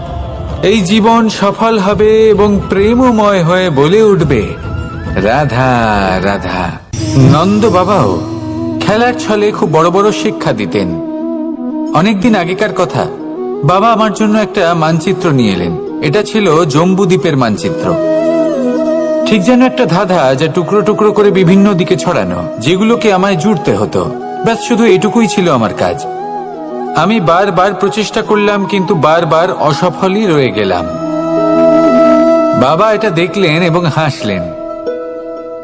এই জীবন সফল হবে এবং প্রেমময় হয়ে বলে উঠবে, রাধা রাধা। নন্দ বাবাও খেলার ছলে খুব বড় বড় শিক্ষা দিতেন। অনেকদিন আগেকার কথা, বাবা আমার জন্য একটা মানচিত্র নিয়ে এলেন। এটা ছিল জম্বু দ্বীপের মানচিত্র। ঠিক যেন একটা ধাঁধা, যা টুকরো টুকরো করে বিভিন্ন দিকে ছড়ানো, যেগুলোকে আমায় জুড়তে হতো। ব্যাস শুধু এটুকুই ছিল আমার কাজ। আমি বারবার প্রচেষ্টা করলাম, কিন্তু বারবার অসফলই রয়ে গেলাম। বাবা এটা দেখলেন এবং হাসলেন।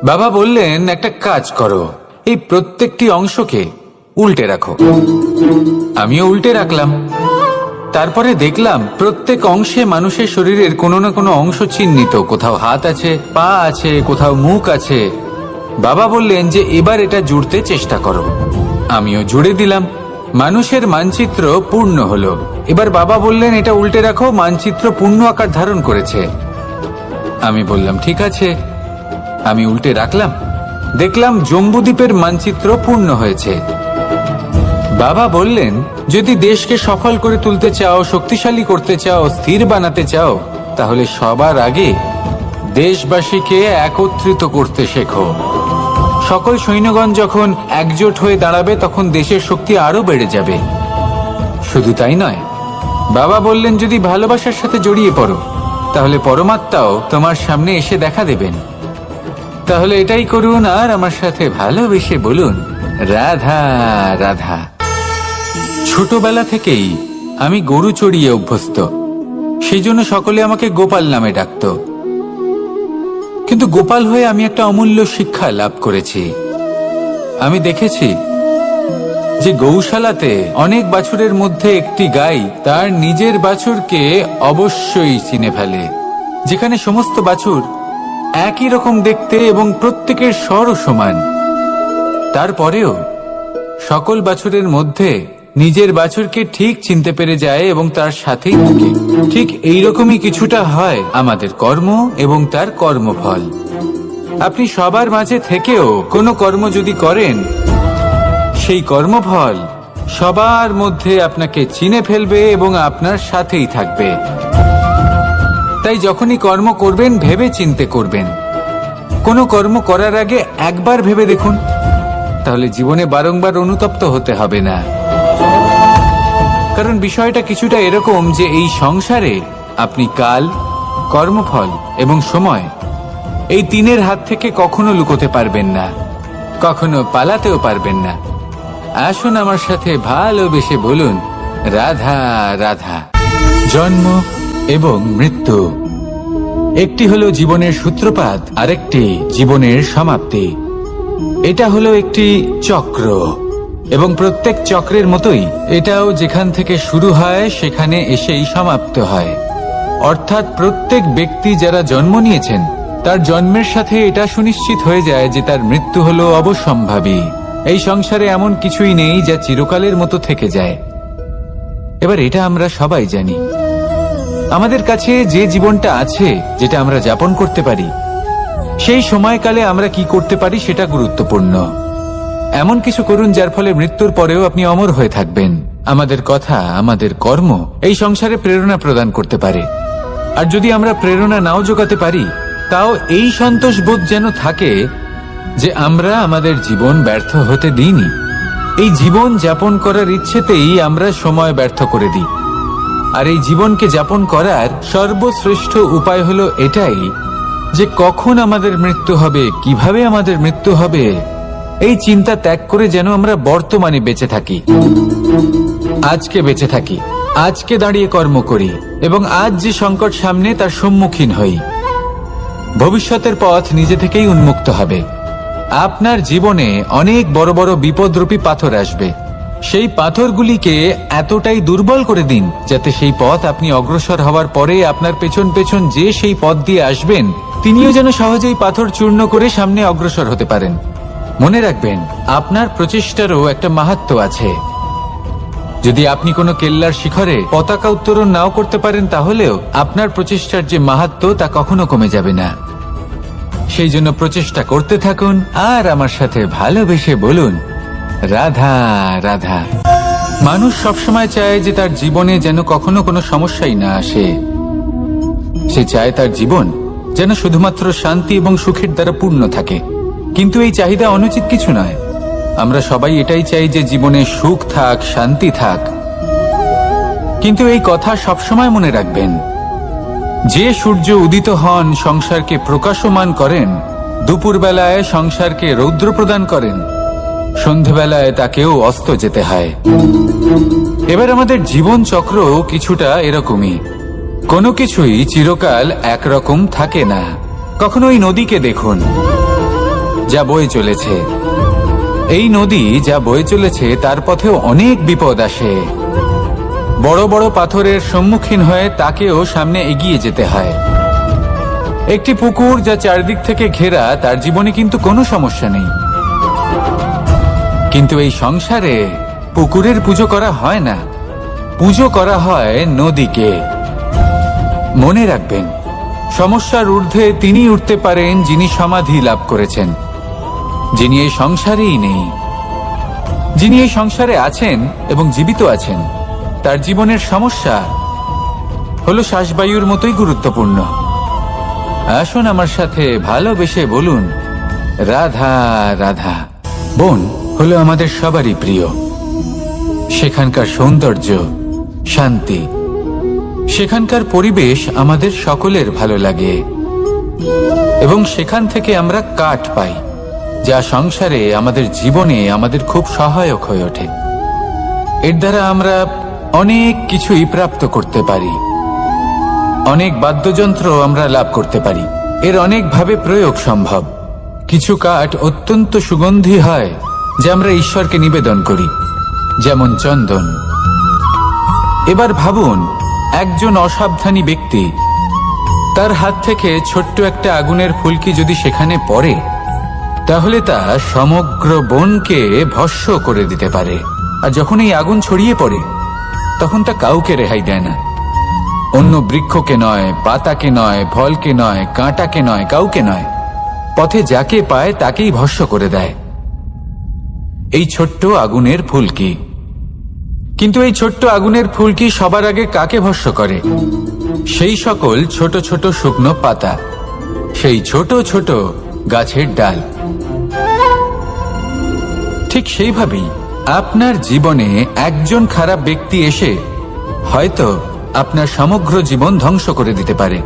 বাবা বললেন, একটা কাজ করো, এই প্রত্যেকটি অংশকে উল্টে রাখো। আমিও উল্টে রাখলাম। তারপরে দেখলাম প্রত্যেক অংশে মানুষের শরীরের কোনো না কোনো অংশ চিহ্নিত। কোথাও হাত আছে, পা আছে, কোথাও মুখ আছে। বাবা বললেন যে এবার এটা জুড়তে চেষ্টা করো। আমিও জুড়ে দিলাম। মানুষের মানচিত্র পূর্ণ হলো। এবার বাবা বললেন, এটা উল্টে রাখো, মানচিত্র পূর্ণ আকার ধারণ করেছে। আমি বললাম, ঠিক আছে। আমি উল্টে রাখলাম। দেখলাম জম্বুদ্বীপের মানচিত্র পূর্ণ হয়েছে। বাবা বললেন, যদি দেশকে সফল করে তুলতে চাও, শক্তিশালী করতে চাও, স্থির বানাতে চাও, তাহলে সবার আগে দেশবাসীকে একত্রিত করতে শেখো। সকল সৈন্যগণ যখন একজোট হয়ে দাঁড়াবে, তখন দেশের শক্তি আরো বেড়ে যাবে। শুধু তাই নয়, বাবা বললেন, যদি ভালোবাসার সাথে জড়িয়ে পড়ো, তাহলে পরমাত্মাও তোমার সামনে এসে দেখা দেবেন। তাহলে এটাই করুন আর আমার সাথে ভালোবেসে বলুন, রাধা রাধা। ছোটবেলা থেকেই আমি গরু চড়িয়ে অভ্যস্ত। সেই জন্য সকলে আমাকে গোপাল নামে ডাকত। কিন্তু গোপাল হয়ে আমি একটা অমূল্য শিক্ষা লাভ করেছি। আমি দেখেছি যে গৌশালাতে অনেক বাছুরের মধ্যে একটি গাই তার নিজের বাছুরকে অবশ্যই চিনে ফেলে। যেখানে সমস্ত বাছুর একই রকম দেখতে এবং প্রত্যেকের স্বরও সমান, তারপরেও সকল বাছুরের মধ্যে নিজের বাছুরকে ঠিক চিনতে পেরে যায় এবং তার সাথেই থাকে। ঠিক এইরকমই কিছুটা হয় আমাদের কর্ম এবং তার কর্মফল। আপনি সবার মাঝে থেকেও কোনো কর্ম যদি করেন, সেই কর্মফল সবার মধ্যে আপনাকে চিনে ফেলবে এবং আপনার সাথেই থাকবে। তাই যখনই কর্ম করবেন, ভেবে চিন্তে করবেন। কোনো কর্ম করার আগে একবার ভেবে দেখুন, তাহলে জীবনে বারংবার অনুতপ্ত হতে হবে না। কারণ বিষয়টা কিছুটা এরকম যে এই সংসারে আপনি কাল, কর্মফল এবং সময়, এই তিনের হাত থেকে কখনো লুকোতে পারবেন না, কখনো পালাতেও পারবেন না। আসুন আমার সাথে ভালোবেসে বলুন, রাধা রাধা। জন্ম এবং মৃত্যু, একটি হলো জীবনের সূত্রপাত, আরেকটি জীবনের সমাপ্তি। এটা হলো একটি চক্র এবং প্রত্যেক চক্রের মতোই এটাও যেখান থেকে শুরু হয় সেখানে এসেই সমাপ্ত হয়। অর্থাৎ প্রত্যেক ব্যক্তি যারা জন্ম নিয়েছেন, তার জন্মের সাথে এটা সুনিশ্চিত হয়ে যায় যে তার মৃত্যু হলো অবশ্যম্ভাবী। এই সংসারে এমন কিছুই নেই যা চিরকালের মতো থেকে যায়। এবার এটা আমরা সবাই জানি। আমাদের কাছে যে জীবনটা আছে, যেটা আমরা যাপন করতে পারি, সেই সময়কালে আমরা কি করতে পারি সেটা গুরুত্বপূর্ণ। এমন কিছু করুন যার ফলে মৃত্যুর পরেও আপনি অমর হয়ে থাকবেন। আমাদের কথা, আমাদের কর্ম এই সংসারে প্রেরণা প্রদান করতে পারে। আর যদি আমরা প্রেরণা নাও জোগাতে পারি, তাও এই সন্তোষ বোধ যেন থাকে যে আমরা আমাদের জীবন ব্যর্থ হতে দিইনি। এই জীবন যাপন করার ইচ্ছেতেই আমরা সময় ব্যর্থ করে দিই। আর এই জীবনকে যাপন করার সর্বশ্রেষ্ঠ উপায় হলো এটাই যে কখন আমাদের মৃত্যু হবে, কিভাবে আমাদের মৃত্যু হবে, এই চিন্তা ত্যাগ করে যেন আমরা বর্তমানে বেঁচে থাকি, আজকে বেঁচে থাকি, আজকে দাঁড়িয়ে কর্ম করি এবং আজ যে সংকট সামনে তার সম্মুখীন হই। ভবিষ্যতের পথ নিজে থেকেই উন্মুক্ত হবে। আপনার জীবনে অনেক বড় বড় বিপদরূপী পাথর আসবে। সেই পাথরগুলিকে এতটাই দুর্বল করে দিন যাতে সেই পথ আপনি অগ্রসর হওয়ার পরে আপনার পেছন পেছন যে সেই পথ দিয়ে আসবেন তিনিও যেন সহজেই পাথর চূর্ণ করে সামনে অগ্রসর হতে পারেন। মনে রাখবেন, আপনার প্রচেষ্টারও একটা মাহাত্ম্য আছে। যদি আপনি কোনো কেল্লার শিখরে পতাকা উত্তোলন নাও করতে পারেন, তাহলেও আপনার প্রচেষ্টার যে মাহাত্ম্য তা কখনো কমে যাবে না। সেই জন্য প্রচেষ্টা করতে থাকুন আর আমার সাথে ভালোবেসে বলুন, রাধা রাধা। মানুষ সবসময় চায় যে তার জীবনে যেন কখনো কোনো সমস্যাই না আসে। সে চায় তার জীবন যেন শুধুমাত্র শান্তি এবং সুখের দ্বারা পূর্ণ থাকে। কিন্তু এই চাহিদা অনুচিত কিছু নয়। আমরা সবাই এটাই চাই যে জীবনে সুখ থাক, শান্তি থাক। কিন্তু এই কথা সবসময় মনে রাখবেন, যে সূর্য উদিত হন সংসারকে প্রকাশমান করেন, দুপুরবেলায় সংসারকে রৌদ্র প্রদান করেন, সন্ধেবেলায় তাকেও অস্ত যেতে হয়। এবার আমাদের জীবন চক্র কিছুটা এরকমই। কোনো কিছুই চিরকাল একরকম থাকে না। কখনো এই নদীকে দেখুন যা বয়ে চলেছে। এই নদী যা বয়ে চলেছে তার পথেও অনেক বিপদ আসে। বড় বড় পাথরের সম্মুখীন হয়ে তাকেও সামনে এগিয়ে যেতে হয়। একটি পুকুর যা চারদিক থেকে ঘেরা, তার জীবনে কিন্তু কোনো সমস্যা নেই। কিন্তু এই সংসারে পুকুরের পুজো করা হয় না, পুজো করা হয় নদীকে। মনে রাখবেন, সমস্যার ঊর্ধ্বে তিনি উঠতে পারেন যিনি সমাধি লাভ করেছেন, যিনি এই সংসারেই নেই। যিনি এই সংসারে আছেন এবং জীবিত আছেন, তার জীবনের সমস্যা হলো শ্বাসবায়ুর মতোই গুরুত্বপূর্ণ। আসুন আমার সাথে ভালোবেসে বলুন, রাধা রাধা। বন হলো আমাদের সবারই প্রিয়। সেখানকার সৌন্দর্য, শান্তি, সেখানকার পরিবেশ আমাদের সকলের ভালো লাগে এবং সেখান থেকে আমরা কাঠ পাই, যা সংসারে আমাদের জীবনে আমাদের খুব সহায়ক হয়ে ওঠে। এর দ্বারা আমরা অনেক কিছুই প্রাপ্ত করতে পারি। অনেক বাদ্যযন্ত্র আমরা লাভ করতে পারি। এর অনেকভাবে প্রয়োগ সম্ভব। কিছু কাঠ অত্যন্ত সুগন্ধি হয় যা আমরা ঈশ্বরকে নিবেদন করি, যেমন চন্দন। এবার ভাবুন, একজন অসাবধানী ব্যক্তি তার হাত থেকে ছোট্ট একটা আগুনের ফুলকি যদি সেখানে পড়ে, তাহলে তা সমগ্র বনকে ভস্ম করে দিতে পারে। আর যখন এই আগুন ছড়িয়ে পড়ে তখন তা কাউকে রেহাই দেয় না। অন্য বৃক্ষকে নয়, পাতাকে নয়, ফলকে নয়, কাঁটাকে নয়, কাউকে নয়, পথে যাকে পায় তাকেই ভস্ম করে দেয়। এই ছোট্ট আগুনের ফুলকি। কিন্তু এই ছোট্ট আগুনের ফুলকি সবার আগে কাকে ভস্ম করে? সেই সকল ছোট ছোট শুকনো পাতা, সেই ছোট ছোট গাছের ডাল। ঠিক সেইভাবেই আপনার জীবনে একজন খারাপ ব্যক্তি এসে হয়তো আপনার সমগ্র জীবন ধ্বংস করে দিতে পারে।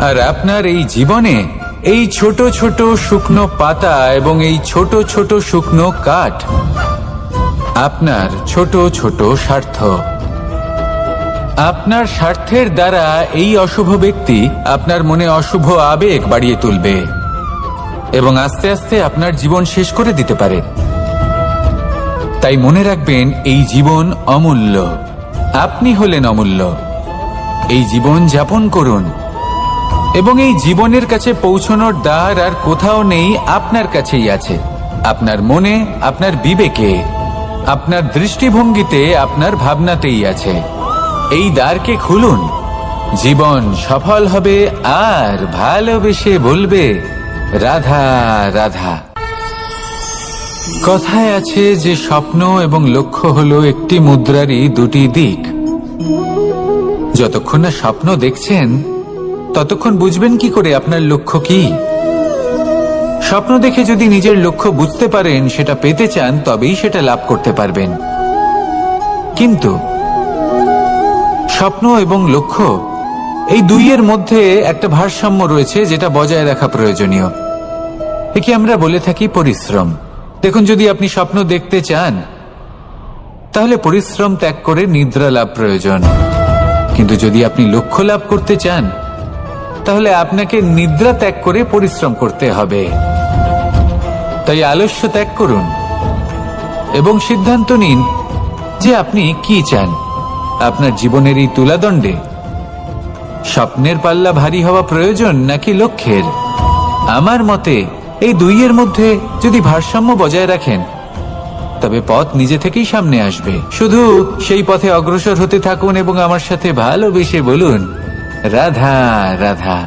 আর আপনার এই জীবনে এই ছোট ছোট শুকনো পাতা এবং এই ছোট ছোট শুকনো কাঠ আপনার ছোট ছোট স্বার্থ। আপনার স্বার্থের দ্বারা এই অশুভ ব্যক্তি আপনার মনে অশুভ আবেগ বাড়িয়ে তুলবে এবং আস্তে আস্তে আপনার জীবন শেষ করে দিতে পারে। তাই মনে রাখবেন, এই জীবন অমূল্য। আপনি হলেন অমূল্য। এই জীবন যাপন করুন এবং এই জীবনের কাছে পৌঁছানোর দ্বার আর কোথাও নেই, আপনার কাছেই আছে। আপনার মনে, আপনার বিবেকে, আপনার দৃষ্টিভঙ্গিতে, আপনার ভাবনাতেই আছে। এই দ্বারকে খুলুন, জীবন সফল হবে আর ভালোবেসে বলবে, রাধা রাধা। কথায় আছে যে স্বপ্ন এবং লক্ষ্য হলো একটি মুদ্রারই দুটি দিক। যতক্ষণ না স্বপ্ন দেখছেন ততক্ষণ বুঝবেন কি করে আপনার লক্ষ্য কি? স্বপ্ন দেখে যদি নিজের লক্ষ্য বুঝতে পারেন, সেটা পেতে চান, তবেই সেটা লাভ করতে পারবেন। কিন্তু স্বপ্ন এবং লক্ষ্য, এই দুইয়ের মধ্যে একটা ভারসাম্য রয়েছে যেটা বজায় রাখা প্রয়োজনীয়। একে আমরা বলে থাকি পরিশ্রম। দেখুন, যদি আপনি স্বপ্ন দেখতে চান তাহলে পরিশ্রম ত্যাগ করে নিদ্রা লাভ প্রয়োজন, কিন্তু যদি আপনি লক্ষ্য লাভ করতে চান তাহলে আপনাকে নিদ্রা ত্যাগ করে পরিশ্রম করতে হবে। তাই আলস্য ত্যাগ করুন এবং সিদ্ধান্ত নিন যে আপনি কি চান। আপনার জীবনের এই তুলাদণ্ডে স্বপ্নের পাল্লা ভারী হওয়া প্রয়োজন নাকি লক্ষ্যের? আমার মতে এই দুইয়ের মধ্যে যদি ভারসাম্য বজায় রাখেন তবে পথ নিজে থেকেই সামনে আসবে। শুধু সেই পথে অগ্রসর হতে থাকুন এবং আমার সাথে ভালোবেসে বলুন, রাধা রাধা।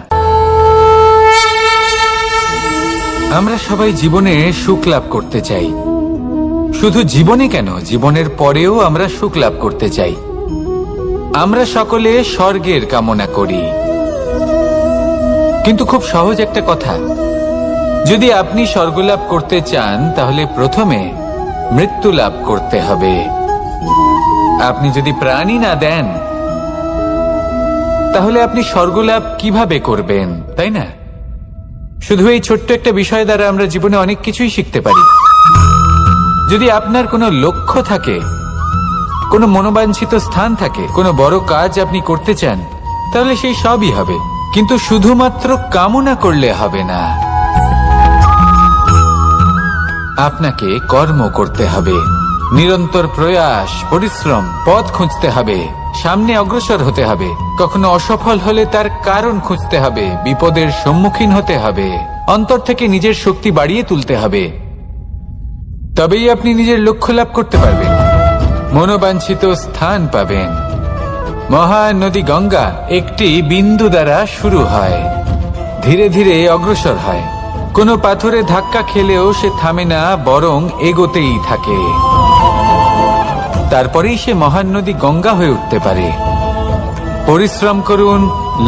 আমরা সবাই জীবনে সুখ লাভ করতে চাই। শুধু জীবনে কেন, জীবনের পরেও আমরা সুখ লাভ করতে চাই। আমরা সকলে স্বর্গের কামনা করি। কিন্তু খুব সহজ একটা কথা, যদি আপনি স্বর্গ লাভ করতে চান তাহলে প্রথমে মৃত্যু লাভ করতে হবে। আপনি যদি প্রাণই না দেন তাহলে আপনি স্বর্গ লাভ কিভাবে করবেন, তাই না? শুধু এই ছোট্ট একটা বিষয় দ্বারা আমরা জীবনে অনেক কিছুই শিখতে পারি। যদি আপনার কোনো লক্ষ্য থাকে, কোনো মনোবাঞ্ছিত স্থান থাকে, কোনো বড় কাজ আপনি করতে চান, তাহলে সেই সবই হবে। কিন্তু শুধুমাত্র কামনা করলে হবে না, আপনাকে কর্ম করতে হবে, নিরন্তর প্রয়াস, পরিশ্রম, পথ খুঁজতে হবে, সামনে অগ্রসর হতে হবে। কখনো অসফল হলে তার কারণ খুঁজতে হবে, বিপদের সম্মুখীন হতে হবে, অন্তর থেকে নিজের শক্তি বাড়িয়ে তুলতে হবে। তবেই আপনি নিজের লক্ষ্য লাভ করতে পারবেন, মনোবাঞ্ছিত স্থান পাবেন। মহান নদী গঙ্গা একটি বিন্দু দ্বারা শুরু হয়, ধীরে ধীরে অগ্রসর হয়। কোনো পাথরে ধাক্কা খেলেও সে থামে না, বরং এগোতেই থাকে। তারপরেই সে মহান নদী গঙ্গা হয়ে উঠতে পারে। পরিশ্রম করুন,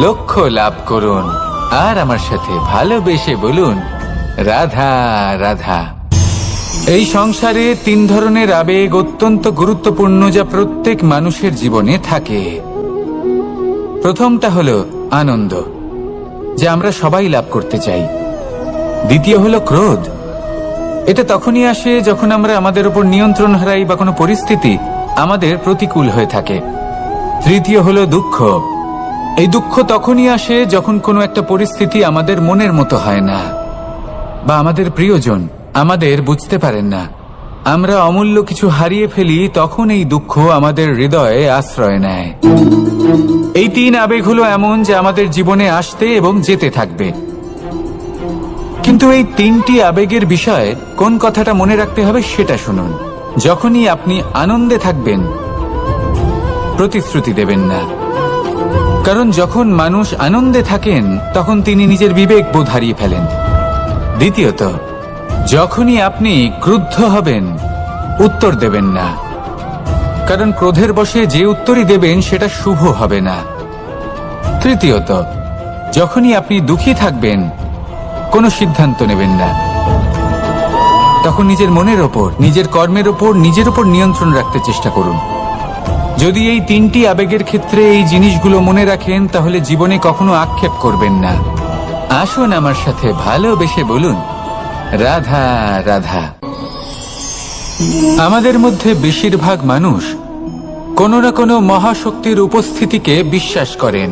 লক্ষ্য লাভ করুন, আর আমার সাথে ভালোবেসে বলুন, রাধা রাধা। এই সংসারে তিন ধরনের আবেগ অত্যন্ত গুরুত্বপূর্ণ, যা প্রত্যেক মানুষের জীবনে থাকে। প্রথমটা হলো আনন্দ, যা আমরা সবাই লাভ করতে চাই। দ্বিতীয় হলো ক্রোধ। এটা তখনই আসে যখন আমরা আমাদের উপর নিয়ন্ত্রণ হারাই বা কোনো পরিস্থিতি আমাদের প্রতিকূল হয়ে থাকে। তৃতীয় হলো দুঃখ। এই দুঃখ তখনই আসে যখন কোনো একটা পরিস্থিতি আমাদের মনের মতো হয় না, বা আমাদের প্রিয়জন আমাদের বুঝতে পারেন না, আমরা অমূল্য কিছু হারিয়ে ফেলি। তখন এই দুঃখ আমাদের হৃদয়ে আশ্রয় নেয়। এই তিন আবেগ হলো এমন যে আমাদের জীবনে আসতে এবং যেতে থাকবে। কিন্তু এই তিনটি আবেগের বিষয়ে কোন কথাটা মনে রাখতে হবে সেটা শুনুন। যখনই আপনি আনন্দে থাকবেন, প্রতিশ্রুতি দেবেন না, কারণ যখন মানুষ আনন্দে থাকেন তখন তিনি নিজের বিবেক বোধ হারিয়ে ফেলেন। দ্বিতীয়ত, যখনই আপনি ক্রুদ্ধ হবেন, উত্তর দেবেন না, কারণ ক্রোধের বশে যে উত্তরই দেবেন সেটা শুভ হবে না। তৃতীয়ত, যখনই আপনি দুঃখী থাকবেন, কোনো সিদ্ধান্ত নেবেন না, তখন নিজের মনের ওপর, নিজের কর্মের ওপর, নিজের ওপর নিয়ন্ত্রণ রাখতে চেষ্টা করুন। যদি এই তিনটি আবেগের ক্ষেত্রে এই জিনিসগুলো মনে রাখেন তাহলে জীবনে কখনো আক্ষেপ করবেন না। আসুন আমার সাথে ভালোবেসে বলুন, রাধা রাধা। আমাদের মধ্যে বেশিরভাগ মানুষ কোনো না কোনো মহাশক্তির উপস্থিতিকে বিশ্বাস করেন।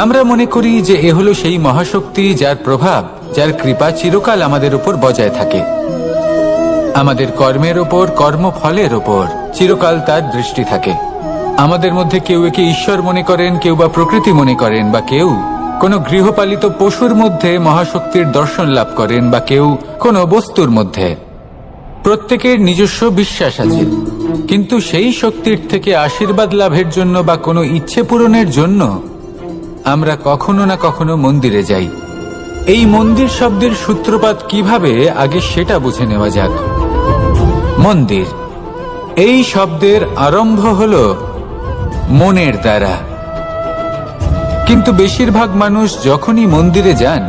আমরা মনে করি যে এ হলো সেই মহাশক্তি যার প্রভাব, যার কৃপা চিরকাল আমাদের উপর বজায় থাকে। আমাদের কর্মের ওপর, কর্মফলের ওপর চিরকাল তার দৃষ্টি থাকে। আমাদের মধ্যে কেউ একে ঈশ্বর মনে করেন, কেউ বা প্রকৃতি মনে করেন, বা কেউ কোনো গৃহপালিত পশুর মধ্যে মহাশক্তির দর্শন লাভ করেন, বা কেউ কোনো বস্তুর মধ্যে। প্রত্যেকের নিজস্ব বিশ্বাস আছে, কিন্তু সেই শক্তির থেকে আশীর্বাদ লাভের জন্য বা কোনো ইচ্ছে পূরণের জন্য আমরা কখনো না কখনো মন্দিরে যাই। এই মন্দির শব্দের সূত্রপাত কিভাবে, আগে সেটা বুঝে নেওয়া যাক। মন্দির এই শব্দের আরম্ভ হলো মনের দ্বারা, কিন্তু বেশিরভাগ মানুষ যখনই মন্দিরে যান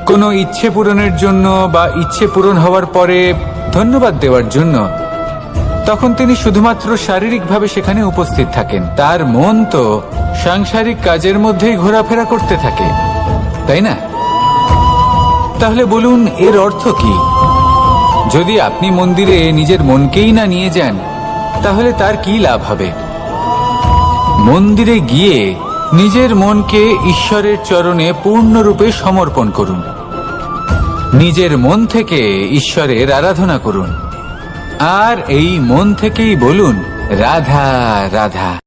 কোনো ইচ্ছে পূরণের জন্য বা ইচ্ছে পূরণ হওয়ার পরে ধন্যবাদ দেওয়ার জন্য, তখন তিনি শুধুমাত্র শারীরিকভাবে সেখানে উপস্থিত থাকেন, তার মন তো সাংসারিক কাজের মধ্যেই ঘোরাফেরা করতে থাকে, তাই না? তাহলে বলুন, এর অর্থ কি? যদি আপনি মন্দিরে নিজের মনকেই না নিয়ে যান, তাহলে তার কি লাভ হবে? মন্দিরে গিয়ে নিজের মনকে ঈশ্বরের চরণে পূর্ণরূপে সমর্পণ করুন। নিজের মন থেকে ঈশ্বরের আরাধনা করুন, আর এই মন থেকেই বলুন, রাধা রাধা।